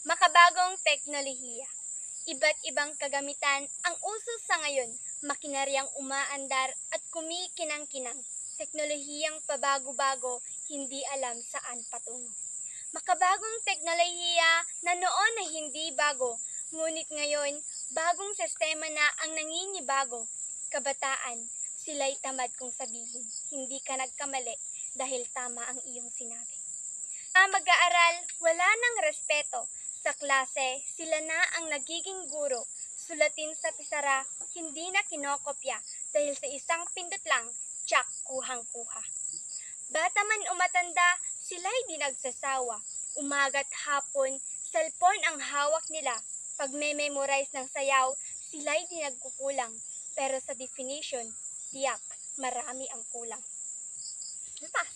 Makabagong teknolohiya. Iba't ibang kagamitan ang uso sa ngayon, makinaryang umaandar at kumikinang-kinang. Teknolohiyang pabago-bago, hindi alam saan patungo. Makabagong teknolohiya na noon ay hindi bago, ngunit ngayon, bagong sistema na ang nangingibago. Kabataan, sila'y tamad kong sabihin, hindi ka nagkamali dahil tama ang iyong sinabi. Mag-aaral, wala nang respeto. Sa klase, sila na ang nagiging guro. Sulatin sa pisara, hindi na kinokopya dahil sa isang pindot lang, tsak, kuhang-kuha. Bata man o matanda, sila'y di nagsasawa. Umaga't hapon, cellphone ang hawak nila. Pag memorize ng sayaw, sila'y di nagkukulang. Pero sa definition, tiyak, marami ang kulang. Lutas!